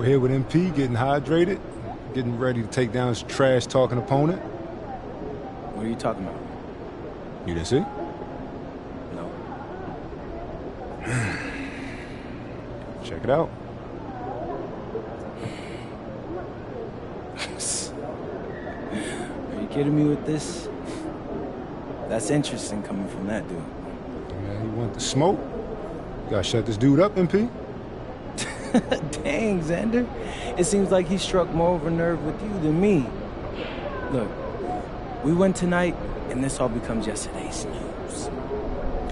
here with MP, getting hydrated, getting ready to take down his trash-talking opponent. What are you talking about? You didn't see? No. Check it out. Are you kidding me with this? That's interesting coming from that dude. Man, you want the smoke? You gotta shut this dude up, MP. Dang, Xander. It seems like he struck more of a nerve with you than me. Look, we win tonight, and this all becomes yesterday's news.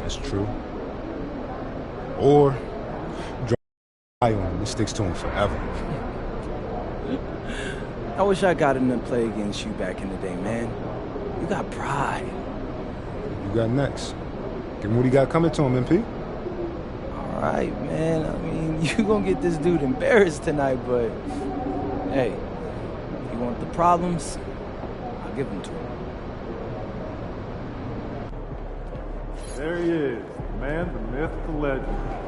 That's true. Or, dry on him. This sticks to him forever. I wish I got in the play against you back in the day, man. You got pride. You got next. Give him what he got coming to him, MP. All right, man. I mean, you gonna get this dude embarrassed tonight, but hey, if you want the problems, I'll give them to him. There he is, the man, the myth, the legend.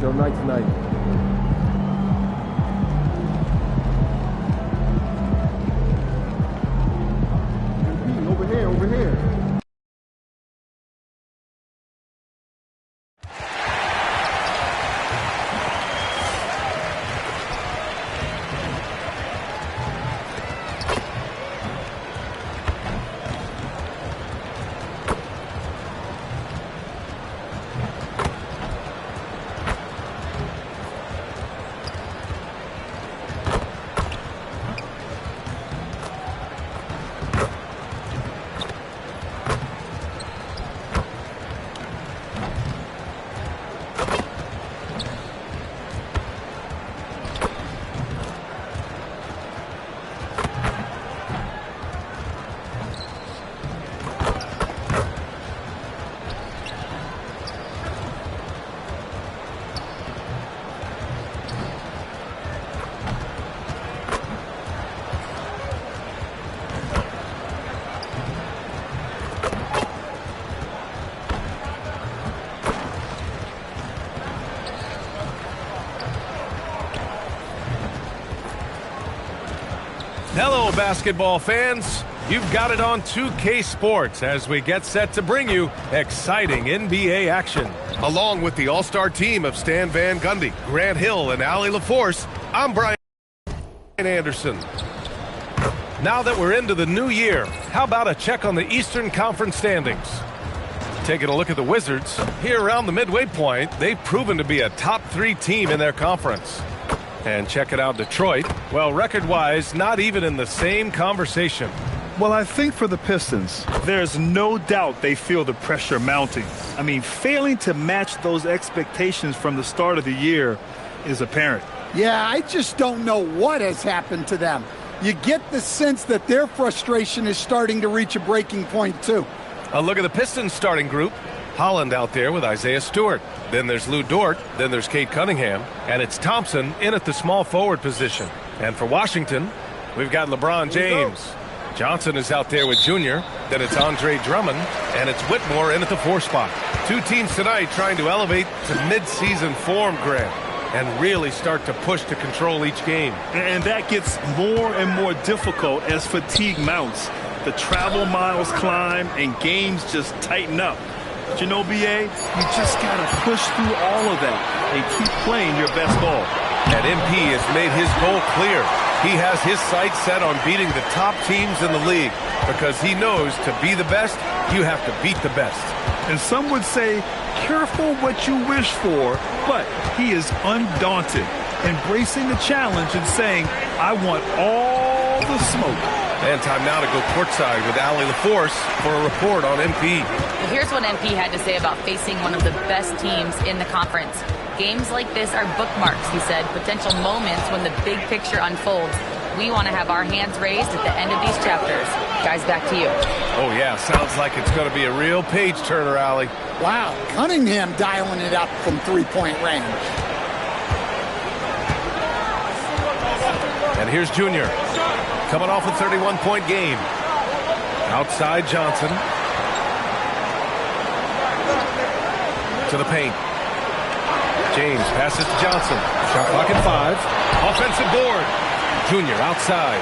Your night tonight. Over here, over here. Hello, basketball fans. You've got it on 2K Sports as we get set to bring you exciting NBA action. Along with the all-star team of Stan Van Gundy, Grant Hill, and Allie LaForce, I'm Brian Anderson. Now that we're into the new year, how about a check on the Eastern Conference standings? Taking a look at the Wizards, here around the midway point, they've proven to be a top 3 team in their conference. And check it out, Detroit. Well, record-wise, not even in the same conversation. Well, I think for the Pistons, there's no doubt they feel the pressure mounting. I mean, failing to match those expectations from the start of the year is apparent. Yeah, I just don't know what has happened to them. You get the sense that their frustration is starting to reach a breaking point, too. A look at the Pistons starting group. Holland out there with Isaiah Stewart. Then there's Lou Dort. Then there's Cade Cunningham. And it's Thompson in at the small forward position. And for Washington, we've got LeBron James. Johnson is out there with Junior. Then it's Andre Drummond. And it's Whitmore in at the 4 spot. 2 teams tonight trying to elevate to midseason form, Grant, and really start to push to control each game. And that gets more and more difficult as fatigue mounts. The travel miles climb and games just tighten up. But you know, BA, you just got to push through all of that and keep playing your best ball. And MP has made his goal clear. He has his sights set on beating the top teams in the league because he knows to be the best, you have to beat the best. And some would say, careful what you wish for, but he is undaunted, embracing the challenge and saying, I want all the smoke. And time now to go courtside with Allie LaForce for a report on MP. Here's what MP had to say about facing one of the best teams in the conference. Games like this are bookmarks, he said, potential moments when the big picture unfolds. We want to have our hands raised at the end of these chapters. Guys, back to you. Oh, yeah, sounds like it's going to be a real page-turner, Allie. Wow, Cunningham dialing it up from 3-point range. And here's Junior, coming off a 31-point game. Outside Johnson. To the paint. James passes to Johnson. Shot clock at 5. Offensive board. Junior outside.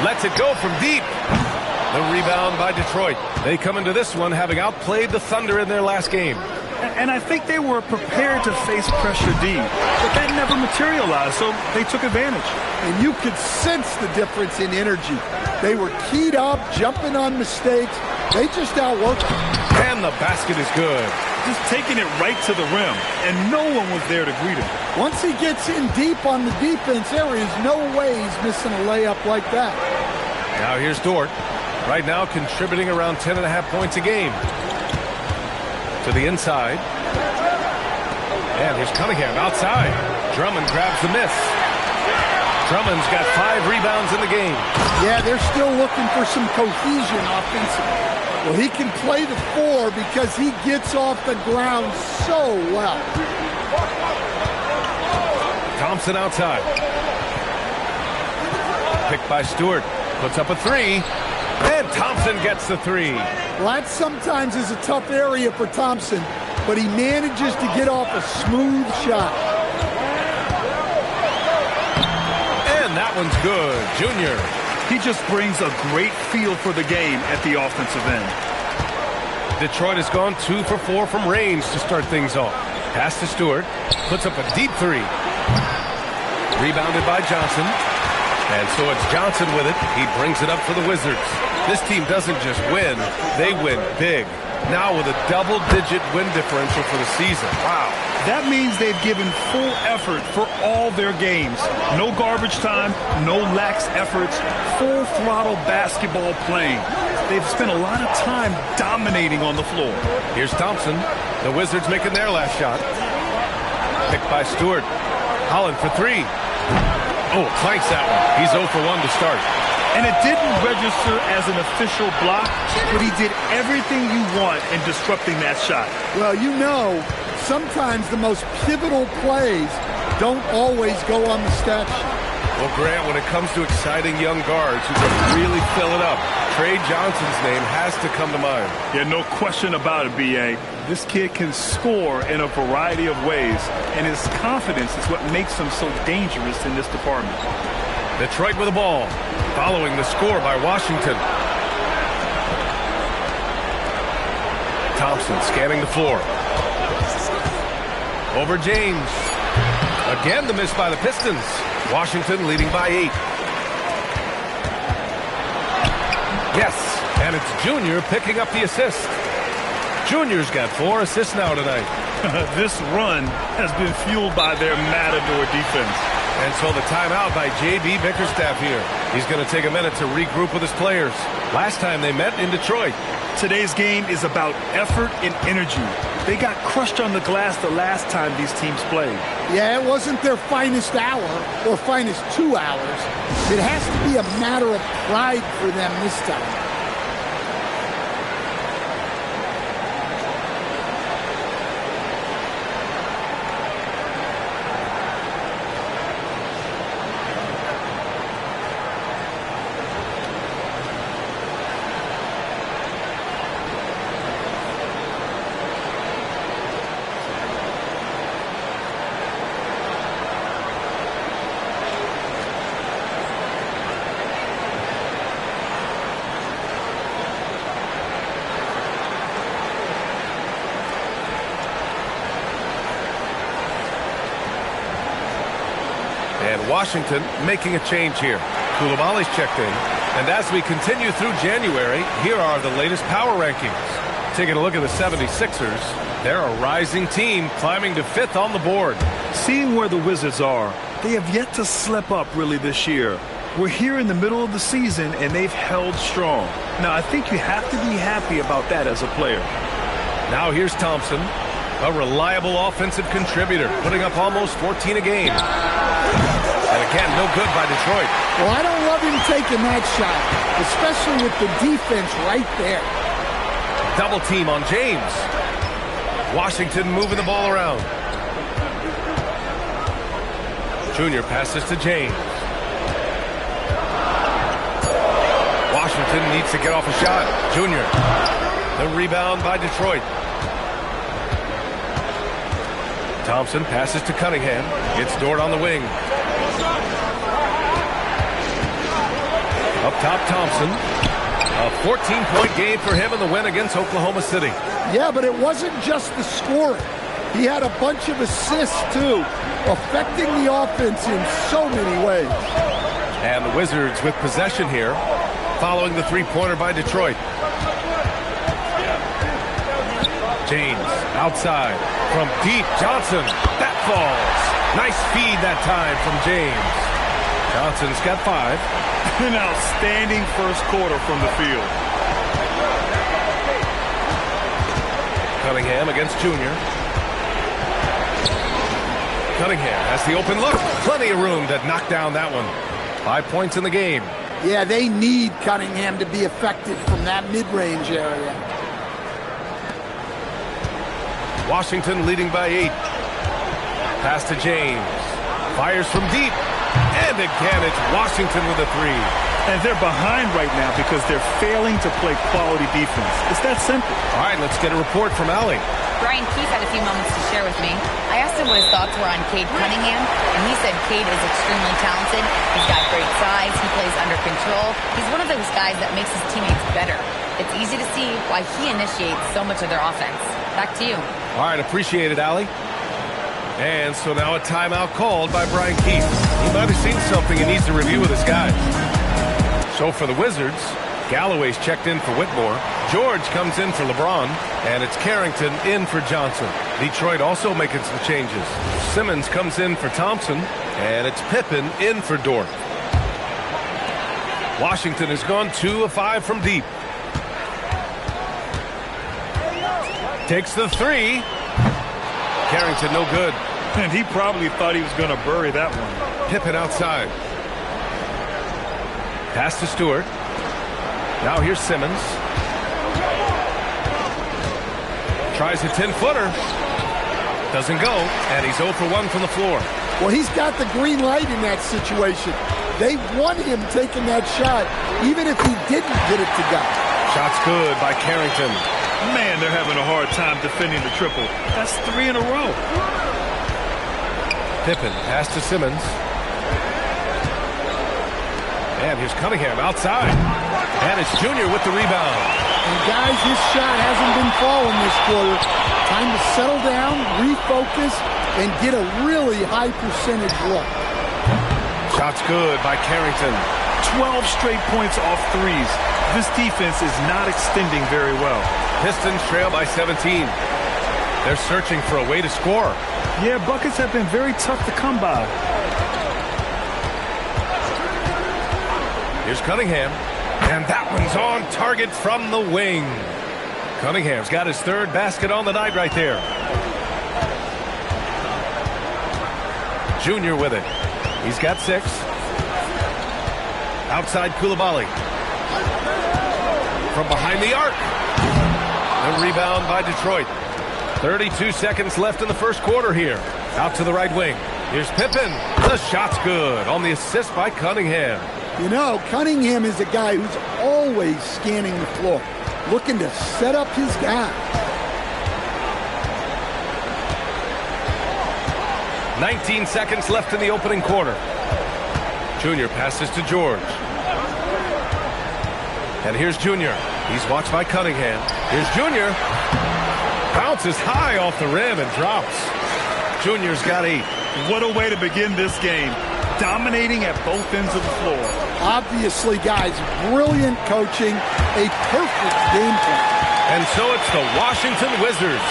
Lets it go from deep. The rebound by Detroit. They come into this one having outplayed the Thunder in their last game. And I think they were prepared to face pressure D, but that never materialized, so they took advantage. And you could sense the difference in energy. They were keyed up, jumping on mistakes. They just outworked them. And the basket is good. Just taking it right to the rim, and no one was there to greet him. Once he gets in deep on the defense, there is no way he's missing a layup like that. Now here's Dort. Right now contributing around 10.5 points a game. To the inside. And here's Cunningham outside. Drummond grabs the miss. Drummond's got 5 rebounds in the game. Yeah, they're still looking for some cohesion offensively. Well, he can play the 4 because he gets off the ground so well. Thompson outside. Picked by Stewart. Puts up a 3. And Thompson gets the 3. Well, that sometimes is a tough area for Thompson, but he manages to get off a smooth shot. And that one's good. Junior. He just brings a great feel for the game at the offensive end. Detroit has gone 2 for 4 from range to start things off. Pass to Stewart. Puts up a deep 3. Rebounded by Johnson. And so it's Johnson with it. He brings it up for the Wizards. This team doesn't just win, they win big. Now with a double-digit win differential for the season. Wow. That means they've given full effort for all their games. No garbage time, no lax efforts, full throttle basketball playing. They've spent a lot of time dominating on the floor. Here's Thompson. The Wizards making their last shot. Picked by Stewart. Holland for 3. Oh, clanks that one. He's 0 for 1 to start. And it didn't register as an official block, but he did everything you want in disrupting that shot. Well, you know, sometimes the most pivotal plays don't always go on the stat sheet. Well, Grant, when it comes to exciting young guards who can really fill it up, Trey Johnson's name has to come to mind. Yeah, no question about it, B.A. This kid can score in a variety of ways, and his confidence is what makes him so dangerous in this department. Detroit with the ball, following the score by Washington. Thompson scanning the floor. Over James. Again, the miss by the Pistons. Washington leading by 8. Yes, and it's Junior picking up the assist. Junior's got 4 assists now tonight. This run has been fueled by their Matador defense. And so the timeout by J.B. Bickerstaff here. He's going to take a minute to regroup with his players. Last time they met in Detroit. Today's game is about effort and energy. They got crushed on the glass the last time these teams played. Yeah, it wasn't their finest hour or finest 2 hours. It has to be a matter of pride for them this time. And Washington making a change here. Koulibaly's checked in. And as we continue through January, here are the latest power rankings. Taking a look at the 76ers. They're a rising team climbing to 5th on the board. Seeing where the Wizards are, they have yet to slip up really this year. We're here in the middle of the season, and they've held strong. Now, I think you have to be happy about that as a player. Now here's Thompson, a reliable offensive contributor, putting up almost 14 a game. And again, no good by Detroit. Well, I don't love him taking that shot, especially with the defense right there. Double team on James. Washington moving the ball around. Junior passes to James. Washington needs to get off a shot. Junior. The rebound by Detroit. Thompson passes to Cunningham. It's Dort on the wing. Up top, Thompson. A 14-point game for him in the win against Oklahoma City. Yeah, but it wasn't just the scoring. He had a bunch of assists, too, affecting the offense in so many ways. And the Wizards with possession here, following the three-pointer by Detroit. James outside from deep. Johnson. That falls. Nice feed that time from James. Johnson's got 5. An outstanding first quarter from the field. Cunningham against Junior. Cunningham has the open look. Plenty of room to knock down that one. 5 points in the game. Yeah, they need Cunningham to be effective from that mid-range area. Washington leading by 8. Pass to James. Fires from deep. And again, it's Washington with a 3. And they're behind right now because they're failing to play quality defense. It's that simple. All right, let's get a report from Allie. Brian Keith had a few moments to share with me. I asked him what his thoughts were on Cade Cunningham, and he said Cade is extremely talented. He's got great size. He plays under control. He's one of those guys that makes his teammates better. It's easy to see why he initiates so much of their offense. Back to you. All right, appreciate it, Allie. And so now a timeout called by Brian Keith. He might have seen something he needs to review with his guys. So for the Wizards, Galloway's checked in for Whitmore. George comes in for LeBron. And it's Carrington in for Johnson. Detroit also making some changes. Simmons comes in for Thompson. And it's Pippen in for Dort. Washington has gone 2 of 5 from deep. Takes the 3. Carrington no good. And he probably thought he was going to bury that one. Pippen outside. Pass to Stewart. Now here's Simmons. Tries a 10-footer. Doesn't go. And he's 0 for 1 from the floor. Well, he's got the green light in that situation. They want him taking that shot, even if he didn't get it to go. Shot's good by Carrington. Man, they're having a hard time defending the triple. That's 3 in a row. Pippen, pass to Simmons. And here's Cunningham outside. And it's Junior with the rebound. And guys, his shot hasn't been falling this quarter. Time to settle down, refocus, and get a really high percentage look. Shot's good by Carrington. 12 straight points off threes. This defense is not extending very well. Pistons trail by 17. They're searching for a way to score. Yeah, buckets have been very tough to come by. Here's Cunningham. And that one's on target from the wing. Cunningham's got his third basket on the night right there. Junior with it. He's got 6. Outside Koulibaly. From behind the arc. A rebound by Detroit. 32 seconds left in the first quarter here. Out to the right wing. Here's Pippen. The shot's good on the assist by Cunningham. You know, Cunningham is a guy who's always scanning the floor, looking to set up his guy. 19 seconds left in the opening quarter. Junior passes to George. And here's Junior. He's watched by Cunningham. Here's Junior. Bounces high off the rim and drops. Junior's got 8. What a way to begin this game. Dominating at both ends of the floor. Obviously, guys, brilliant coaching, a perfect game plan. And so it's the Washington Wizards.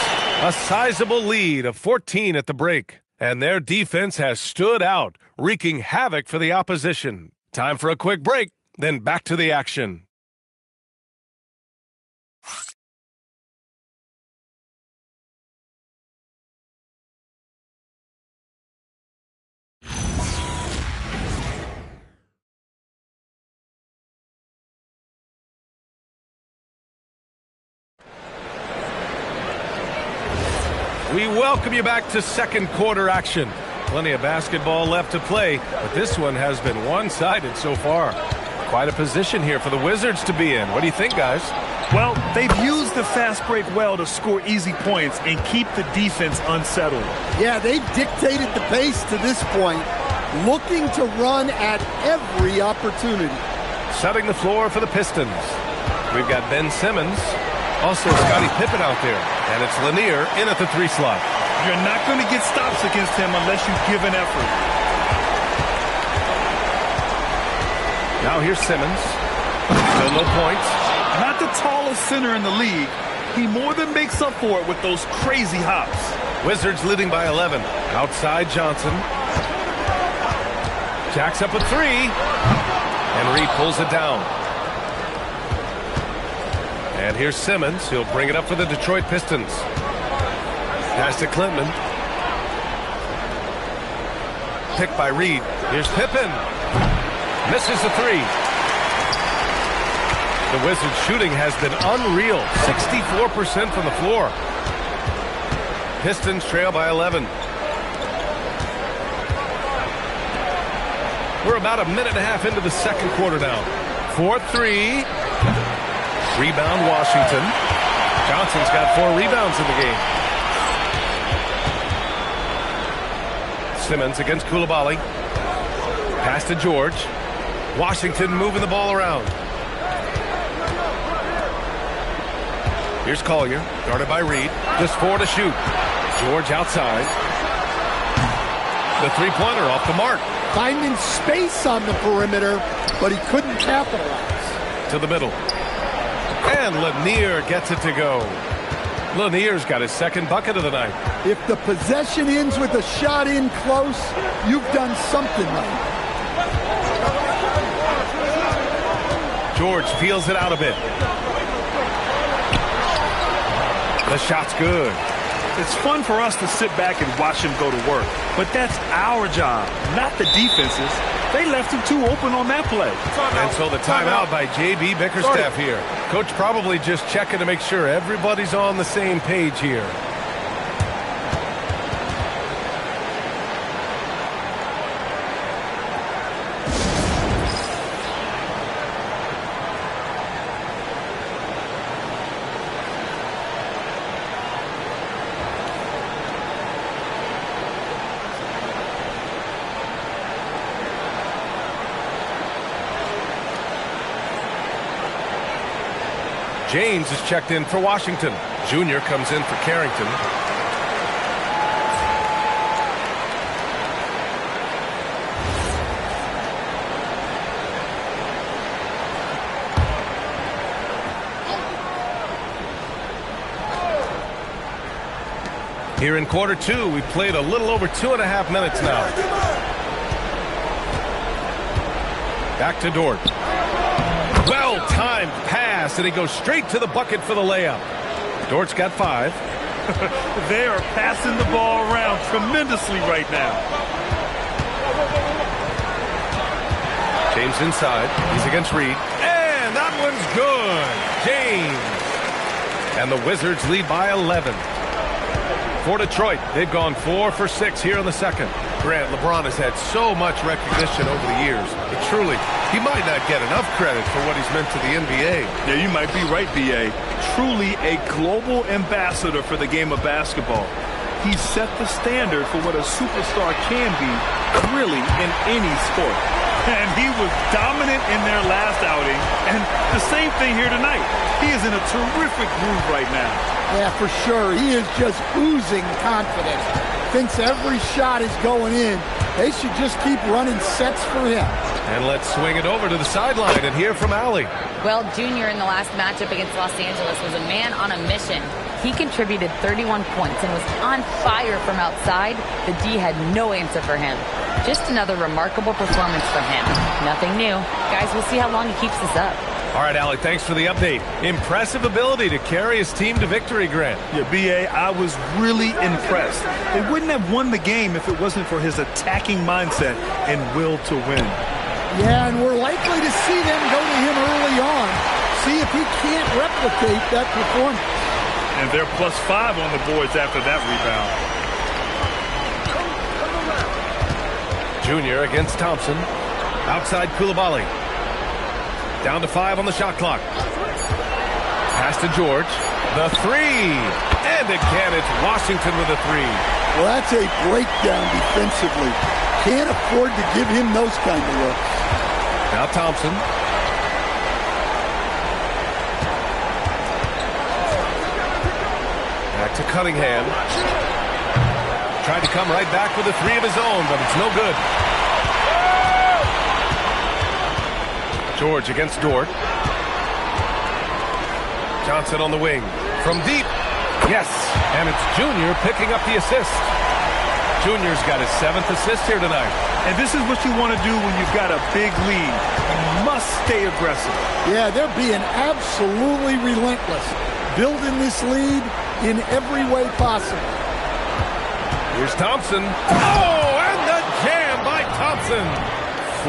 A sizable lead of 14 at the break. And their defense has stood out, wreaking havoc for the opposition. Time for a quick break, then back to the action. We welcome you back to second quarter action. Plenty of basketball left to play, but this one has been one-sided so far. Quite a position here for the Wizards to be in. What do you think, guys? Well, they've used the fast break well to score easy points and keep the defense unsettled. Yeah, they've dictated the pace to this point, looking to run at every opportunity. Setting the floor for the Pistons. We've got Ben Simmons. Also, Scottie Pippen out there. And it's Lanier in at the 3 slot. You're not going to get stops against him unless you give an effort. Now here's Simmons. Still no points. Not the tallest center in the league. He more than makes up for it with those crazy hops. Wizards leading by 11. Outside Johnson. Jacks up a 3. And Reed pulls it down. And here's Simmons. He'll bring it up for the Detroit Pistons. Pass to Clinton. Picked by Reed. Here's Pippen. Misses the 3. The Wizards' shooting has been unreal. 64% from the floor. Pistons trail by 11. We're about a minute and a half into the second quarter now. 4-3. Rebound Washington. Johnson's got 4 rebounds in the game. Simmons against Koulibaly. Pass to George. Washington moving the ball around. Here's Collier, guarded by Reed. Just 4 to shoot. George outside. The three-pointer off the mark. Finding space on the perimeter, but he couldn't capitalize. To the middle. And Lanier gets it to go. Lanier's got his second bucket of the night. If the possession ends with a shot in close, you've done something right. George peels it out a bit. The shot's good. It's fun for us to sit back and watch him go to work. But that's our job, not the defense's. They left him too open on that play. And so the timeout by J.B. Bickerstaff here. Coach probably just checking to make sure everybody's on the same page here. James is checked in for Washington. Junior comes in for Carrington. Here in quarter two, we've played a little over 2.5 minutes now. Back to Dort. Well-timed pass, and he goes straight to the bucket for the layup. Dort's got 5. They are passing the ball around tremendously right now. James inside. He's against Reed. And that one's good. James. And the Wizards lead by 11. For Detroit, they've gone 4 for 6 here in the second. Grant, LeBron has had so much recognition over the years. But truly, he might not get enough credit for what he's meant to the NBA. Yeah, you might be right, B.A. Truly a global ambassador for the game of basketball. He set the standard for what a superstar can be, really, in any sport. And he was dominant in their last outing. And the same thing here tonight. He is in a terrific groove right now. Yeah, for sure. He is just oozing confidence. Thinks every shot is going in. They should just keep running sets for him. And let's swing it over to the sideline and hear from Allie. Well, Junior in the last matchup against Los Angeles was a man on a mission. He contributed 31 points and was on fire from outside. The D had no answer for him. Just another remarkable performance from him. Nothing new. Guys, we'll see how long he keeps this up. All right, Allie, thanks for the update. Impressive ability to carry his team to victory, Grant. Yeah, B.A., I was really impressed. They wouldn't have won the game if it wasn't for his attacking mindset and will to win. Yeah, and we're likely to see them go to him early on. See if he can't replicate that performance. And they're +5 on the boards after that rebound. Junior against Thompson. Outside Coulibaly. Down to 5 on the shot clock. Pass to George. The 3. And again, it's Washington with a 3. Well, that's a breakdown defensively. Can't afford to give him those kind of looks. Now Thompson. Back to Cunningham. Tried to come right back with a 3 of his own, but it's no good. George against Dort. Johnson on the wing. From deep. Yes. And it's Junior picking up the assist. Junior's got his 7th assist here tonight. And this is what you want to do when you've got a big lead. You must stay aggressive. Yeah, they're being absolutely relentless. Building this lead in every way possible. Here's Thompson. Oh, and the jam by Thompson.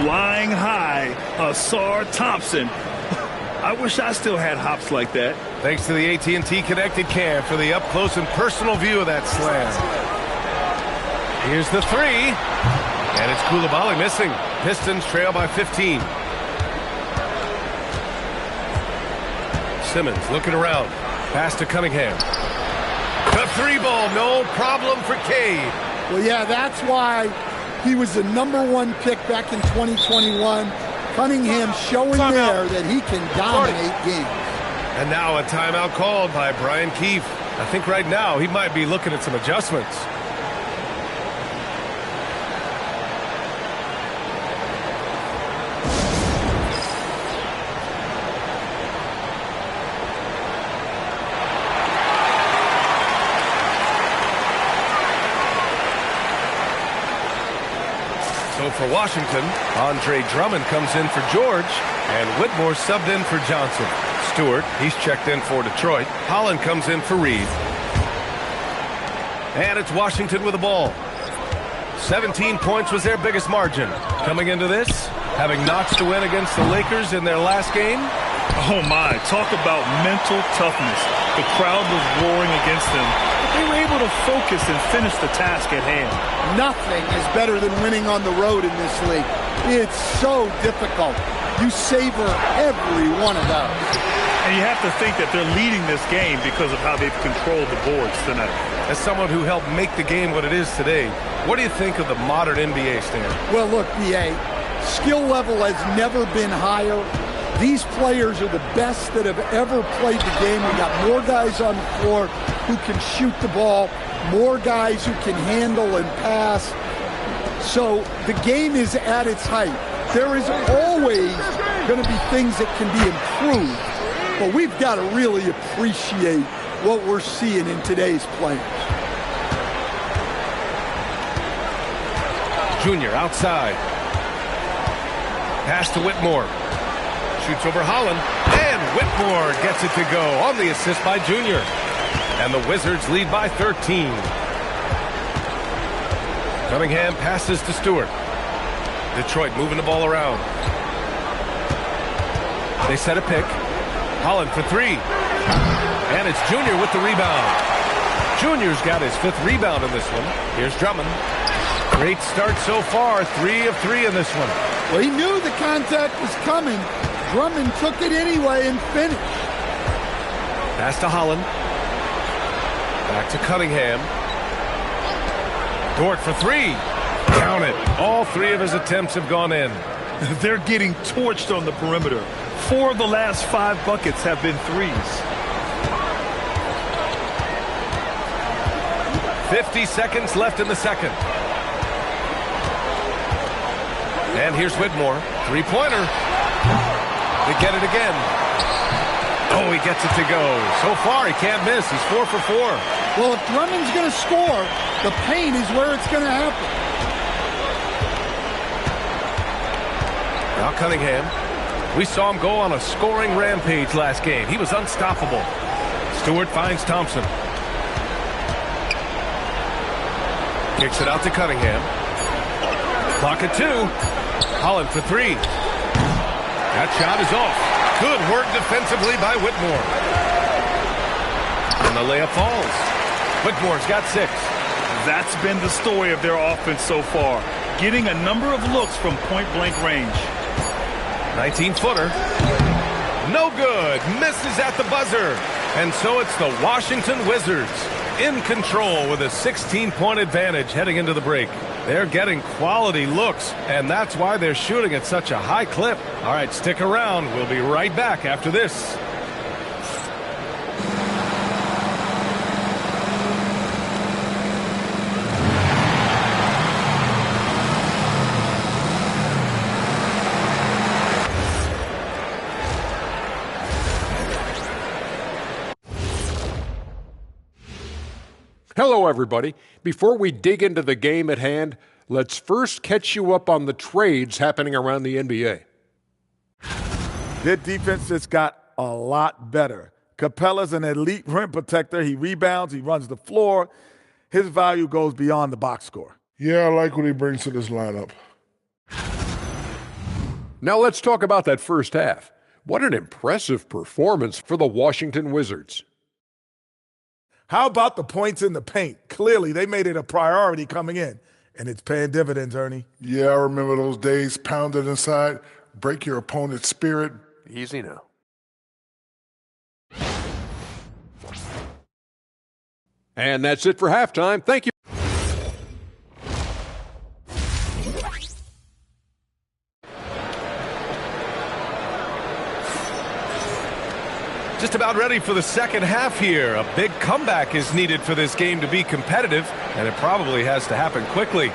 Flying high, Asar Thompson. I wish I still had hops like that. Thanks to the AT&T Connected Cam for the up-close and personal view of that slam. Here's the 3. And it's Coulibaly missing. Pistons trail by 15. Simmons looking around. Pass to Cunningham. The 3 ball, no problem for Cade. Well, yeah, that's why he was the #1 pick back in 2021. Cunningham showing there that he can dominate games. And now a timeout called by Brian Keefe. I think right now he might be looking at some adjustments. So for Washington, Andre Drummond comes in for George, and Whitmore subbed in for Johnson. Stewart, he's checked in for Detroit. Holland comes in for Reed. And it's Washington with the ball. 17 points was their biggest margin. Coming into this, having notched a win against the Lakers in their last game. Oh my, talk about mental toughness. The crowd was roaring against them, but they were able to focus and finish the task at hand. Nothing is better than winning on the road in this league. It's so difficult. You savor every one of those. And you have to think that they're leading this game because of how they've controlled the boards tonight. As someone who helped make the game what it is today, what do you think of the modern NBA standard? Well, look, BA, skill level has never been higher. These players are the best that have ever played the game. We got more guys on the floor who can shoot the ball, more guys who can handle and pass. So the game is at its height. There is always going to be things that can be improved, but we've got to really appreciate what we're seeing in today's players. Junior outside. Pass to Whitmore. Shoots over Holland. And Whitmore gets it to go on the assist by Junior. And the Wizards lead by 13. Cunningham passes to Stewart. Detroit moving the ball around. They set a pick. Holland for three. And it's Junior with the rebound. Junior's got his 5th rebound in this one. Here's Drummond. Great start so far. 3 of 3 in this one. Well, he knew the contact was coming. Drummond took it anyway and finished. Pass to Holland. Back to Cunningham. Dort for 3. Count it. All 3 of his attempts have gone in. They're getting torched on the perimeter. 4 of the last 5 buckets have been threes. 50 seconds left in the second. And here's Whitmore. 3-pointer. They get it again. Oh, he gets it to go. So far, he can't miss. He's 4 for 4. Well, if Drummond's going to score, the paint is where it's going to happen. Now Cunningham. We saw him go on a scoring rampage last game. He was unstoppable. Stewart finds Thompson. Kicks it out to Cunningham. Clock at 2. Holland for 3. That shot is off. Good work defensively by Whitmore. And the layup falls. Whitmore's got 6. That's been the story of their offense so far. Getting a number of looks from point-blank range. 19-footer. No good. Misses at the buzzer. And so it's the Washington Wizards in control with a 16-point advantage heading into the break. They're getting quality looks, and that's why they're shooting at such a high clip. All right, stick around. We'll be right back after this. Hello, everybody. Before we dig into the game at hand, let's first catch you up on the trades happening around the NBA. Their defense just got a lot better. Capella's an elite rim protector. He rebounds. He runs the floor. His value goes beyond the box score. Yeah, I like what he brings to this lineup. Now let's talk about that first half. What an impressive performance for the Washington Wizards. How about the points in the paint? Clearly, they made it a priority coming in, and it's paying dividends, Ernie. Yeah, I remember those days pounded inside. Break your opponent's spirit. Easy now. And that's it for halftime. Thank you. Just about ready for the second half here. A big comeback is needed for this game to be competitive, and it probably has to happen quickly.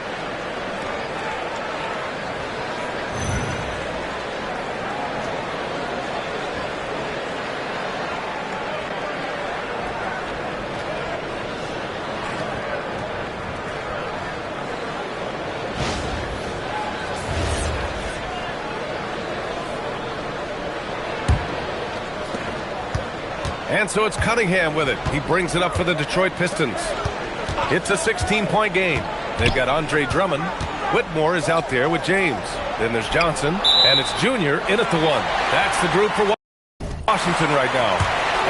And so it's Cunningham with it. He brings it up for the Detroit Pistons. It's a 16-point game. They've got Andre Drummond. Whitmore is out there with James. Then there's Johnson, and it's Junior in at the 1. That's the group for Washington right now.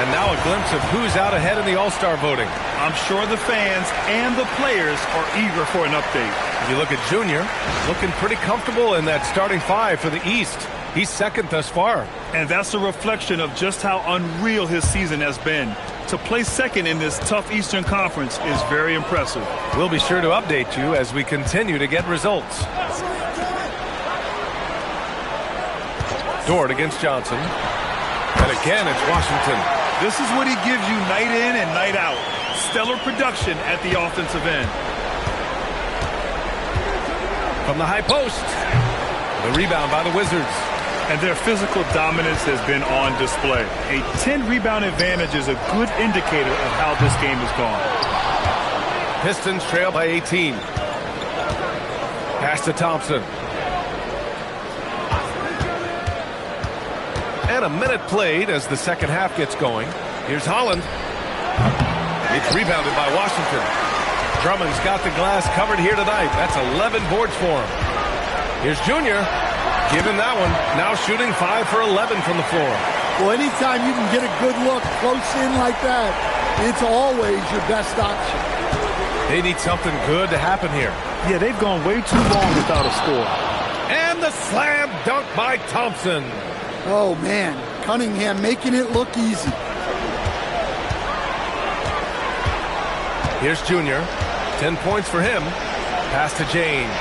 And now a glimpse of who's out ahead in the All-Star voting. I'm sure the fans and the players are eager for an update. If you look at Junior, looking pretty comfortable in that starting 5 for the East. He's second thus far. And that's a reflection of just how unreal his season has been. To play second in this tough Eastern Conference is very impressive. We'll be sure to update you as we continue to get results. Dort against Johnson. And again, it's Washington. This is what he gives you night in and night out. Stellar production at the offensive end. From the high post. The rebound by the Wizards. And their physical dominance has been on display. A 10-rebound advantage is a good indicator of how this game has gone. Pistons trail by 18. Pass to Thompson. And a minute played as the second half gets going. Here's Holland. It's rebounded by Washington. Drummond's got the glass covered here tonight. That's 11 boards for him. Here's Junior. Given that one. Now shooting 5 for 11 from the floor. Well, anytime you can get a good look close in like that, it's always your best option. They need something good to happen here. Yeah, they've gone way too long without a score. And the slam dunk by Thompson. Oh, man. Cunningham making it look easy. Here's Junior. 10 points for him. Pass to James.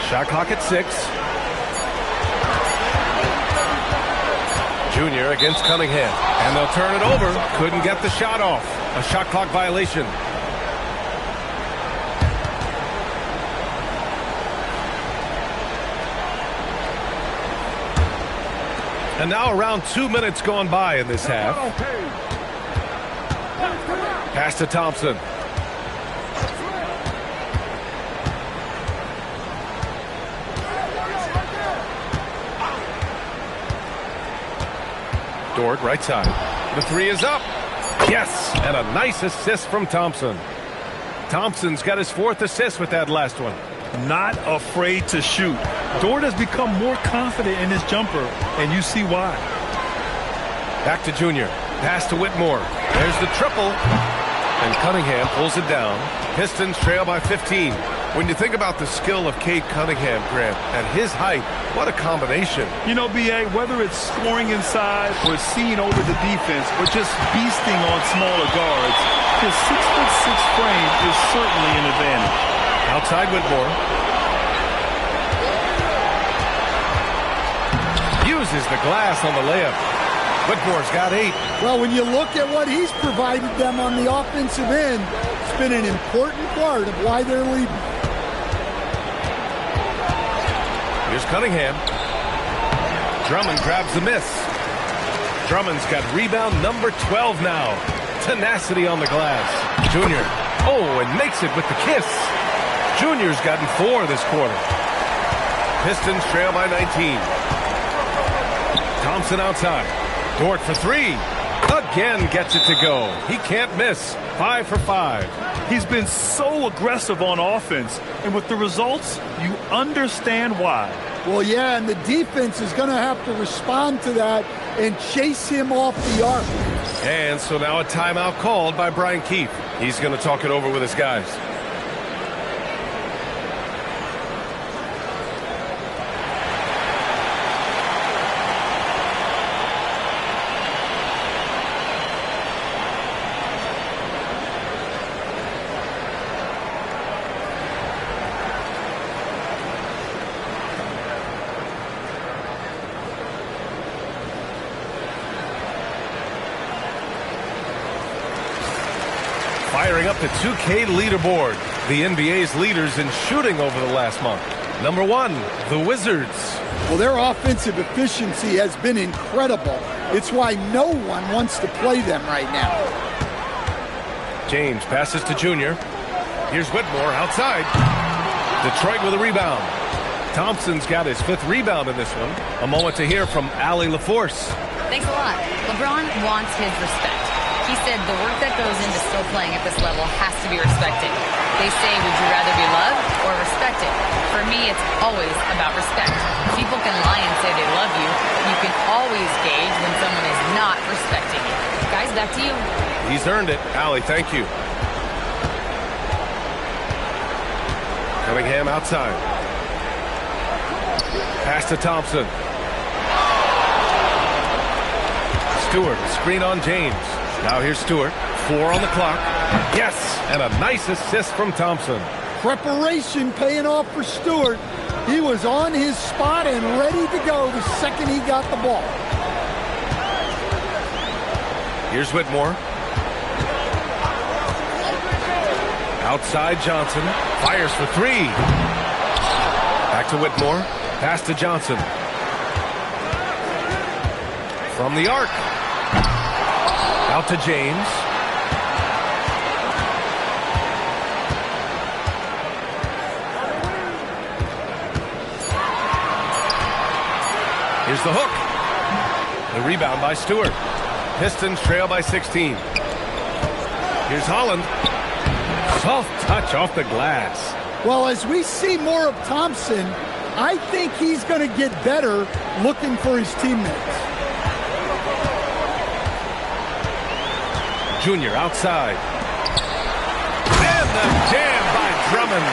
Shot clock at 6. Junior against Cunningham. And they'll turn it over. Couldn't get the shot off. A shot clock violation. And now around 2 minutes gone by in this half. Pass to Thompson. Dort, right side. The three is up. Yes, and a nice assist from Thompson. Thompson's got his 4th assist with that last one. Not afraid to shoot. Dort has become more confident in his jumper, and you see why. Back to Junior. Pass to Whitmore. There's the triple. And Cunningham pulls it down. Pistons trail by 15. When you think about the skill of Cade Cunningham, Grant, at his height, what a combination. You know, B.A., whether it's scoring inside or seeing over the defense or just beasting on smaller guards, his 6'6" frame is certainly an advantage. Outside Whitmore. Uses the glass on the layup. Whitmore's got 8. Well, when you look at what he's provided them on the offensive end, it's been an important part of why they're leading. Here's Cunningham. Drummond grabs the miss. Drummond's got rebound number 12 now. Tenacity on the glass. Junior. Oh, and makes it with the kiss. Junior's gotten 4 this quarter. Pistons trail by 19. Thompson outside. Dort for 3. Again gets it to go. He can't miss. 5 for 5. He's been so aggressive on offense, and with the results, you understand why. Well, yeah, and the defense is going to have to respond to that and chase him off the arc. And so now a timeout called by Brian Keefe. He's going to talk it over with his guys. Firing up the 2K leaderboard. The NBA's leaders in shooting over the last month. Number 1, the Wizards. Well, their offensive efficiency has been incredible. It's why no one wants to play them right now. James passes to Junior. Here's Whitmore outside. Detroit with a rebound. Thompson's got his 5th rebound in this one. A moment to hear from Allie LaForce. Thanks a lot. LeBron wants his respect. He said the work that goes into still playing at this level has to be respected. They say, would you rather be loved or respected? For me, it's always about respect. People can lie and say they love you. You can always gauge when someone is not respecting you. Guys, back to you. He's earned it. Allie, thank you. Cunningham outside. Pass to Thompson. Stewart, screen on James. Now here's Stewart. 4 on the clock. Yes, and a nice assist from Thompson. Preparation paying off for Stewart. He was on his spot and ready to go the second he got the ball. Here's Whitmore. Outside Johnson. Fires for 3. Back to Whitmore. Pass to Johnson. From the arc. Out to James. Here's the hook. The rebound by Stewart. Pistons trail by 16. Here's Holland. Soft touch off the glass. Well, as we see more of Thompson, I think he's going to get better looking for his teammates. Junior outside. And the jam by Drummond.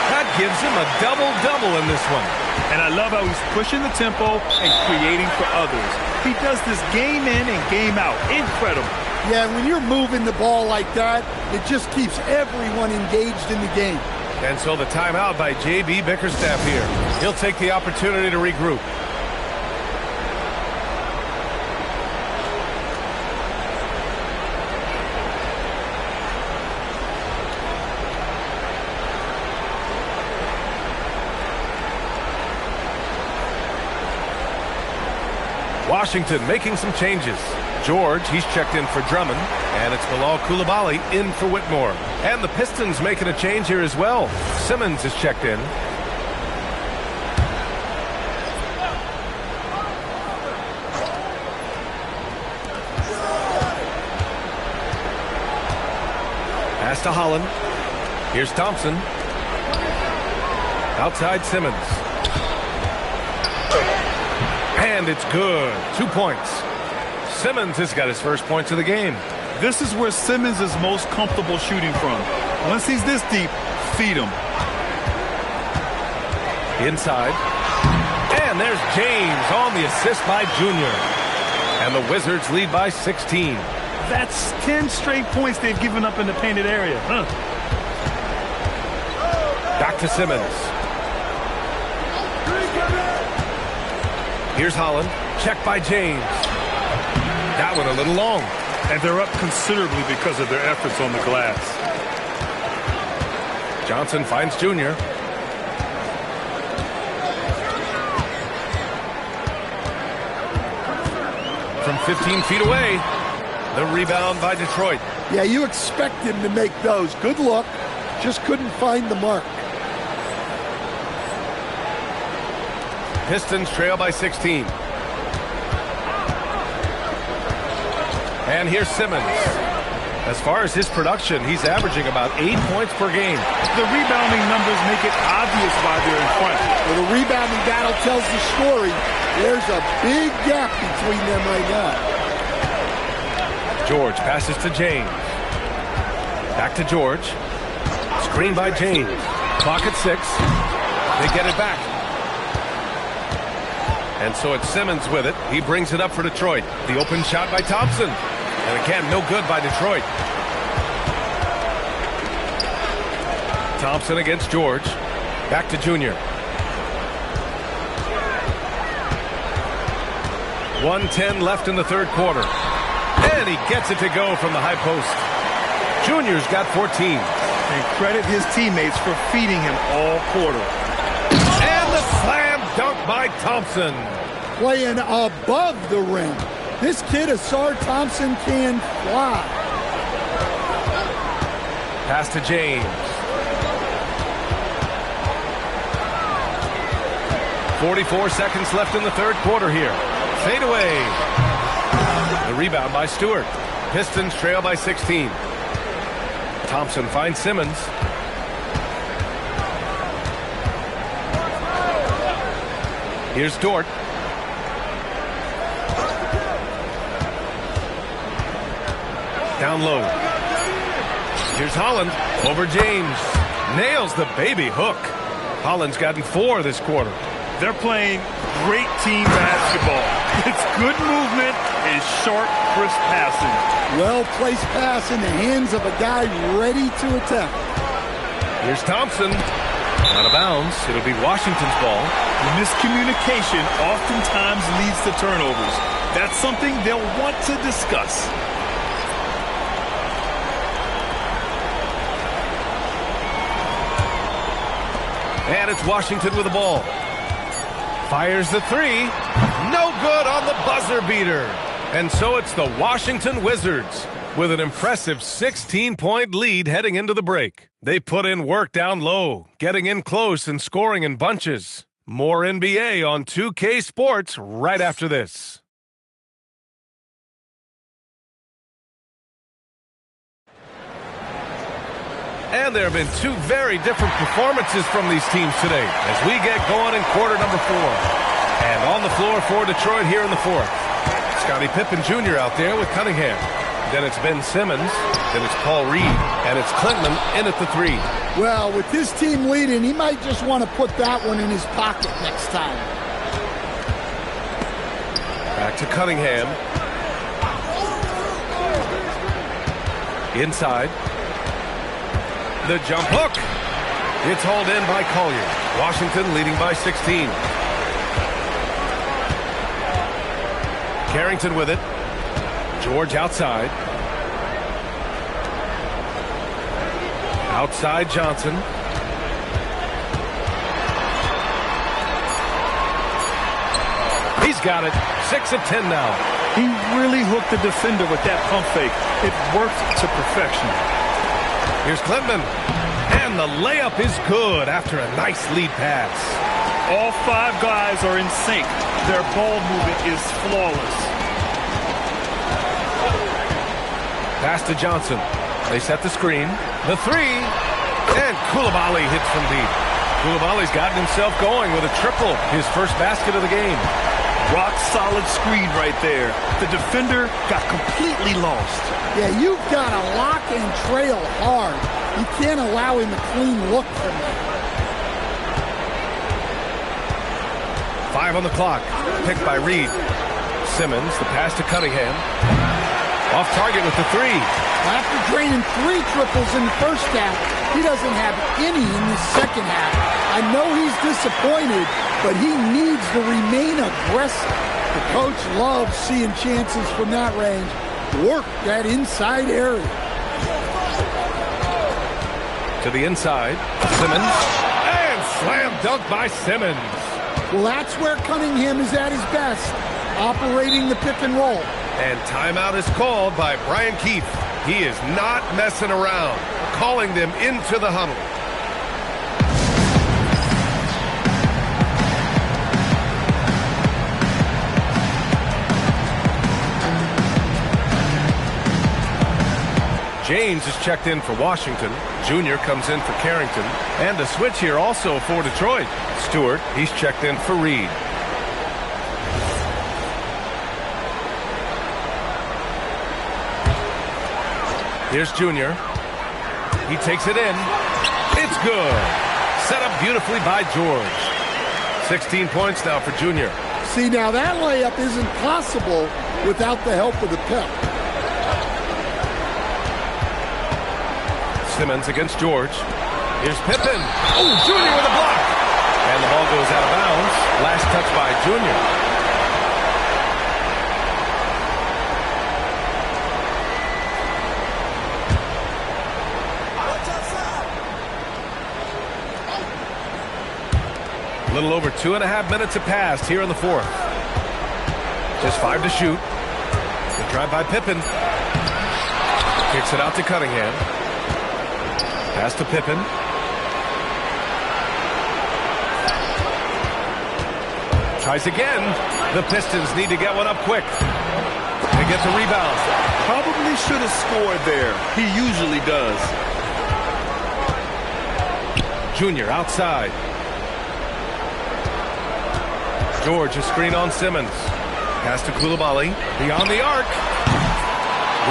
That gives him a double-double in this one. And I love how he's pushing the tempo and creating for others. He does this game in and game out. Incredible. Yeah, when you're moving the ball like that, it just keeps everyone engaged in the game. And so the timeout by J.B. Bickerstaff here. He'll take the opportunity to regroup. Washington making some changes. George, he's checked in for Drummond, and it's Bilal Coulibaly in for Whitmore. And the Pistons making a change here as well. Simmons is checked in. Pass to Holland. Here's Thompson. Outside Simmons. And it's good. 2 points. Simmons has got his first points of the game. This is where Simmons is most comfortable shooting from. Once he's this deep, feed him. Inside. And there's James on the assist by Junior. And the Wizards lead by 16. That's 10 straight points they've given up in the painted area. Back to Simmons. Here's Holland. Check by James. That one a little long. And they're up considerably because of their efforts on the glass. Johnson finds Junior. From 15 feet away. The rebound by Detroit. Yeah, you expect him to make those. Good look. Just couldn't find the mark. Pistons trail by 16. And here's Simmons. As far as his production, he's averaging about 8 points per game. The rebounding numbers make it obvious why they're in front. Well, the rebounding battle tells the story. There's a big gap between them right now. George passes to James. Back to George. Screen by James. Clock at 6. They get it back. And so it's Simmons with it. He brings it up for Detroit. The open shot by Thompson. And again, no good by Detroit. Thompson against George. Back to Junior. 1:10 left in the third quarter. And he gets it to go from the high post. Junior's got 14. And credit his teammates for feeding him all quarter. And the slam dunk by Thompson. Playing above the rim. This kid, Asar Thompson, can fly. Pass to James. 44 seconds left in the third quarter here. Fade away. The rebound by Stewart. Pistons trail by 16. Thompson finds Simmons. Here's Dort. Down low. Here's Holland over James. Nails the baby hook. Holland's gotten 4 this quarter. They're playing great team basketball. It's good movement and sharp, crisp passing. Well-placed pass in the hands of a guy ready to attack. Here's Thompson. Out of bounds. It'll be Washington's ball. The miscommunication oftentimes leads to turnovers. That's something they'll want to discuss. And it's Washington with the ball. Fires the 3. No good on the buzzer beater. And so it's the Washington Wizards with an impressive 16-point lead heading into the break. They put in work down low, getting in close and scoring in bunches. More NBA on 2K Sports right after this. And there have been two very different performances from these teams today as we get going in quarter number 4. And on the floor for Detroit here in the 4th. Scottie Pippen Jr. out there with Cunningham. Then it's Ben Simmons. Then it's Paul Reed. And it's Clinton in at the 3. Well, with this team leading, he might just want to put that one in his pocket next time. Back to Cunningham. Inside. The jump hook. It's hauled in by Collier. Washington leading by 16. Carrington with it. George outside. Outside Johnson. He's got it. 6 of 10 now. He really hooked the defender with that pump fake. It worked to perfection. Here's Clinton. And the layup is good after a nice lead pass. All 5 guys are in sync. Their ball movement is flawless. Pass to Johnson. They set the screen. The 3. And Koulibaly hits from deep. Koulibaly's gotten himself going with a triple. His first basket of the game. Rock solid screen right there. The defender got completely lost. Yeah, you've got to lock and trail hard. You can't allow him a clean look from there. 5 on the clock. Picked by Reed. Simmons, the pass to Cunningham. Off target with the 3. After draining 3 triples in the first half, he doesn't have any in the second half. I know he's disappointed, but he needs to remain aggressive. The coach loves seeing chances from that range. Work that inside area. To the inside. Simmons. And slam dunk by Simmons. Well, that's where Cunningham is at his best, operating the pick and roll. And timeout is called by Brian Keefe. He is not messing around, calling them into the huddle. James is checked in for Washington. Junior comes in for Carrington. And a switch here also for Detroit. Stewart, he's checked in for Reed. Here's Junior. He takes it in. It's good. Set up beautifully by George. 16 points now for Junior. See, now that layup isn't possible without the help of the pick. Simmons against George. Here's Pippen. Oh, Junior with a block. And the ball goes out of bounds. Last touch by Junior. A little over 2.5 minutes have passed here in the 4th. Just 5 to shoot. Good drive by Pippen. Kicks it out to Cunningham. Pass to Pippen. Tries again. The Pistons need to get one up quick. They get the rebound. Probably should have scored there. He usually does. Junior outside. George, a screen on Simmons. Pass to Koulibaly. Beyond the arc.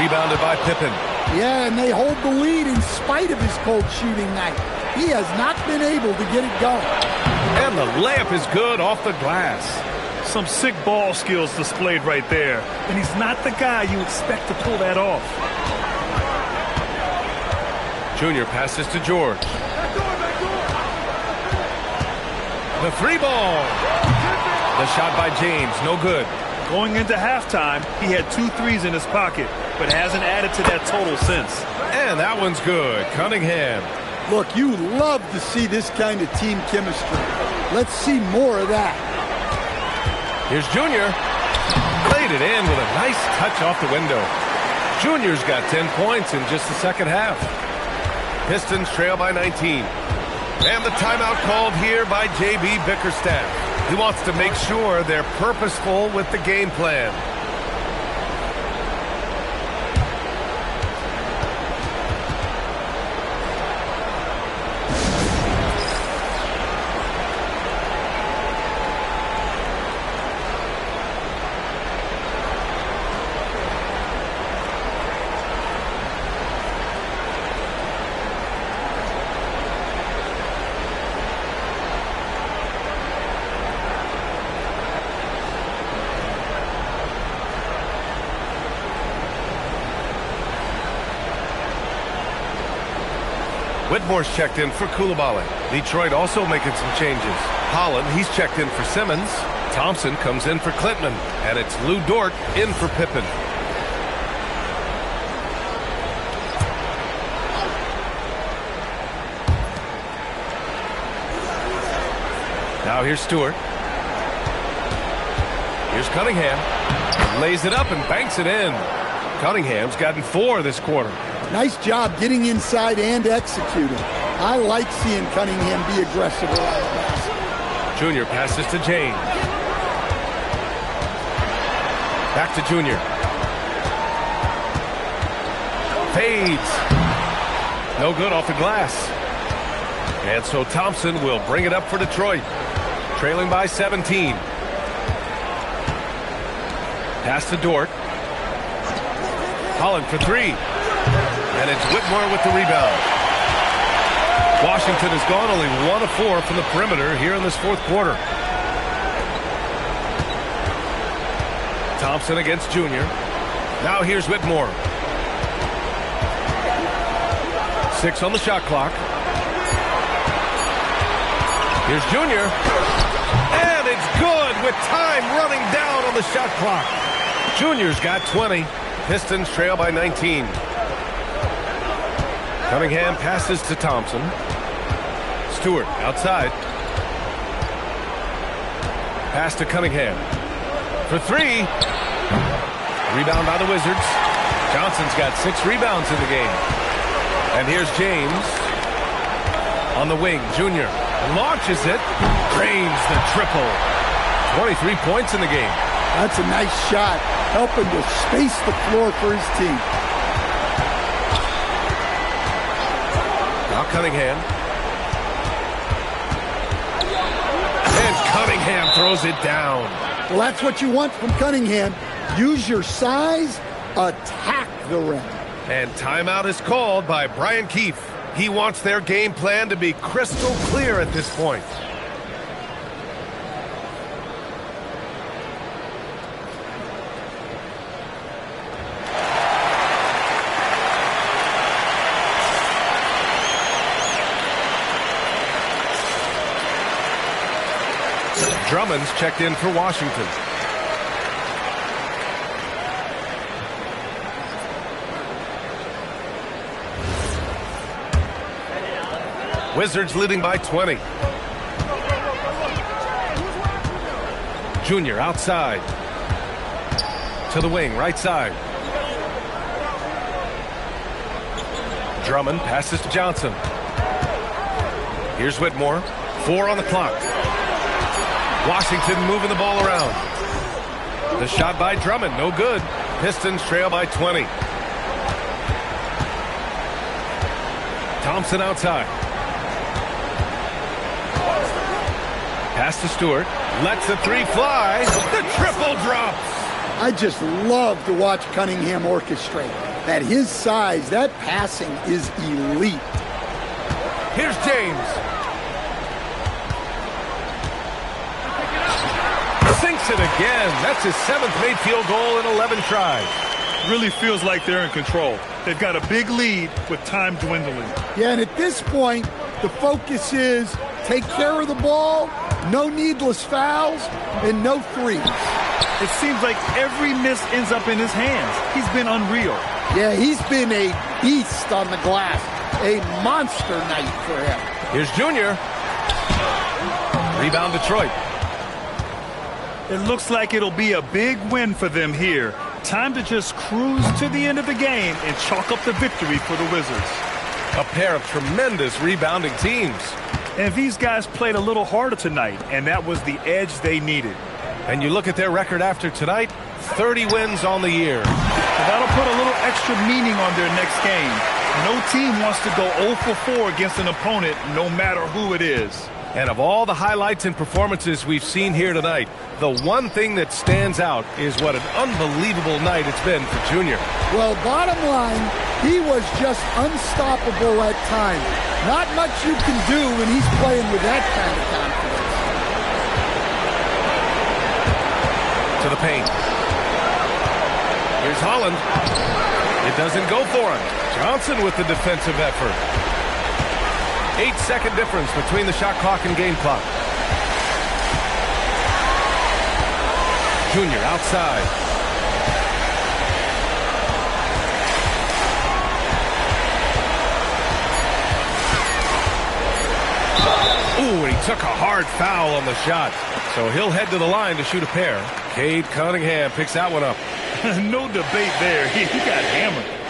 Rebounded by Pippen. Yeah, and they hold the lead in spite of his cold shooting night. He has not been able to get it going. And the layup is good off the glass. Some sick ball skills displayed right there. And he's not the guy you expect to pull that off. Junior passes to George. The 3 ball. The shot by James, no good. Going into halftime, he had 2 threes in his pocket, but hasn't added to that total since. And that one's good. Cunningham. Look, you love to see this kind of team chemistry. Let's see more of that. Here's Junior. Played it in with a nice touch off the window. Junior's got 10 points in just the second half. Pistons trail by 19. And the timeout called here by J.B. Bickerstaff. He wants to make sure they're purposeful with the game plan. Whitmore's checked in for Coulibaly. Detroit also making some changes. Holland, he's checked in for Simmons. Thompson comes in for Klintman. And it's Lou Dort in for Pippen. Now here's Stewart. Here's Cunningham. Lays it up and banks it in. Cunningham's gotten 4 this quarter. Nice job getting inside and executing. I like seeing Cunningham be aggressive around the basket. Junior passes to James. Back to Junior. Fades. No good off the glass. And so Thompson will bring it up for Detroit. Trailing by 17. Pass to Dort. Holland for 3. And it's Whitmore with the rebound. Washington has gone only 1 of 4 from the perimeter here in this fourth quarter. Thompson against Junior. Now here's Whitmore. 6 on the shot clock. Here's Junior. And it's good with time running down on the shot clock. Junior's got 20. Pistons trail by 19. Cunningham passes to Thompson. Stewart outside. Pass to Cunningham. For 3. Rebound by the Wizards. Johnson's got 6 rebounds in the game. And here's James. On the wing, Junior. Launches it. Drains the triple. 23 points in the game. That's a nice shot. Helping to space the floor for his team. Now Cunningham. And Cunningham throws it down. Well, that's what you want from Cunningham. Use your size, attack the rim. And timeout is called by Brian Keefe. He wants their game plan to be crystal clear at this point. Drummond's checked in for Washington. Wizards leading by 20. Junior outside. To the wing, right side. Drummond passes to Johnson. Here's Whitmore. 4 on the clock. Washington moving the ball around. The shot by Drummond, no good. Pistons trail by 20. Thompson outside. Pass to Stewart. Lets the 3 fly. The triple drops. I just love to watch Cunningham orchestrate. At his size, that passing is elite. Here's James. Sinks it again. That's his 7th made field goal in 11 tries. Really feels like they're in control. They've got a big lead with time dwindling. Yeah, and at this point, the focus is take care of the ball, no needless fouls, and no threes. It seems like every miss ends up in his hands. He's been unreal. Yeah, he's been a beast on the glass. A monster night for him. Here's Junior. Rebound Detroit. It looks like it'll be a big win for them here. Time to just cruise to the end of the game and chalk up the victory for the Wizards. A pair of tremendous rebounding teams. And these guys played a little harder tonight, and that was the edge they needed. And you look at their record after tonight, 30 wins on the year. And that'll put a little extra meaning on their next game. No team wants to go 0 for 4 against an opponent, no matter who it is. And of all the highlights and performances we've seen here tonight, the one thing that stands out is what an unbelievable night it's been for Junior. Well, bottom line, he was just unstoppable at times. Not much you can do when he's playing with that kind of confidence. To the paint. Here's Holland. It doesn't go for him. Johnson with the defensive effort. 8-second difference between the shot clock and game clock. Junior outside. Ooh, and he took a hard foul on the shot. So he'll head to the line to shoot a pair. Cade Cunningham picks that one up. No debate there. He got hammered.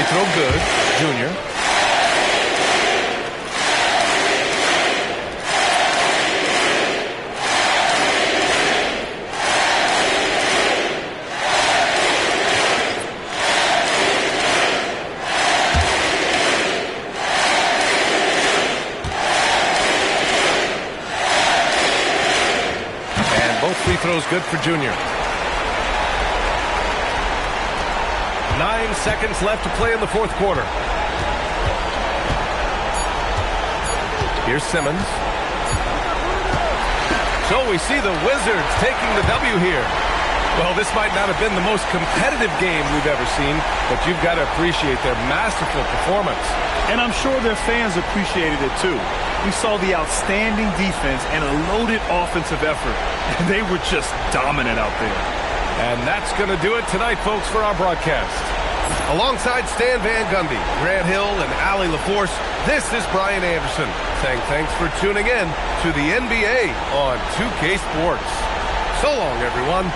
Throw good, Junior. And both free throws good for Junior. 9 seconds left to play in the fourth quarter. Here's Simmons. So we see the Wizards taking the W here. Well, this might not have been the most competitive game we've ever seen, but you've got to appreciate their masterful performance. And I'm sure their fans appreciated it too. We saw the outstanding defense and a loaded offensive effort. They were just dominant out there. And that's going to do it tonight, folks, for our broadcast. Alongside Stan Van Gundy, Grant Hill, and Allie LaForce, this is Brian Anderson saying thanks for tuning in to the NBA on 2K Sports. So long, everyone.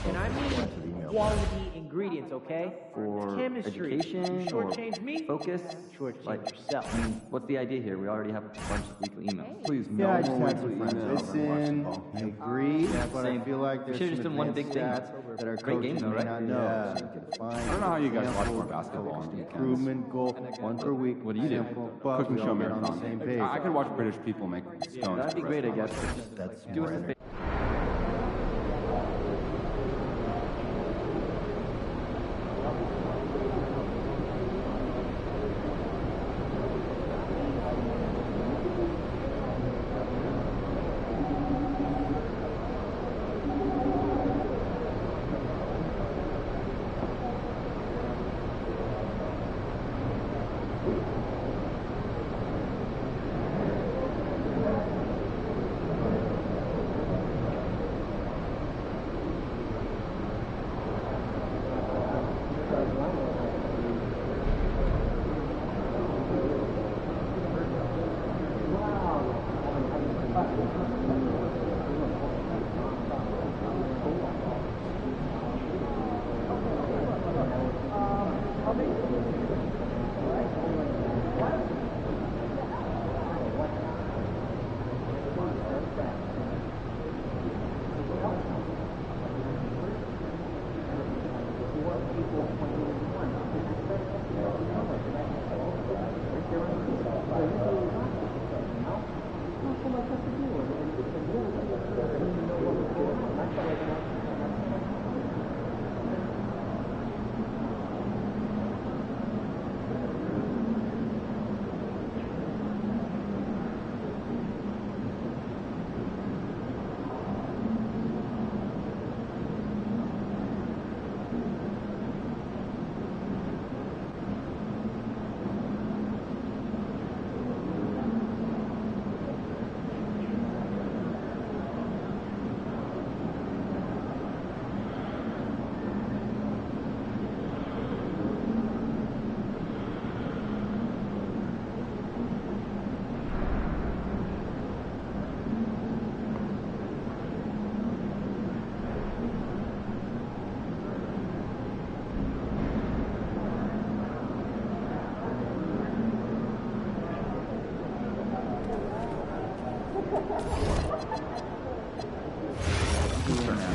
And I mean grades, okay? For chemistry. education You shortchange me. focus? Shortchange yourself. I mean, what's the idea here? We already have a bunch of weekly emails. Please, no I just more had some weekly friends. emails. Listen, I agree, but I Same. feel like We there's should've some just done one big advanced thing. stats that our Great game coaches though, may right? not know. Yeah. So you can find I don't know how you guys watch more examples basketball of on the weekends. improvement goal one per week. What do you do? Simple, but Cooking we show all get on the marathon. same page. I could watch British people make stones. That'd be for great, I restaurants. guess. But just That's do more us a favor.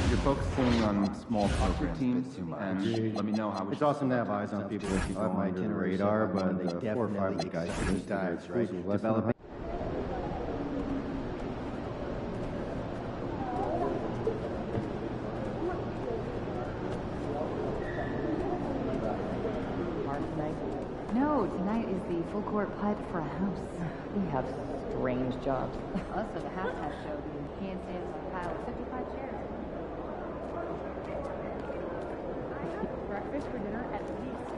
You're focusing on small poker teams, and let me know how we It's awesome to have eyes on people that you go under the radar, but They 4 or 5 of the guys for this guys, right? Developing. No, tonight is the full court putt for a house. We have strange jobs. Also, the halftime show, the handstands on a pile of 55 chairs. Breakfast for dinner at least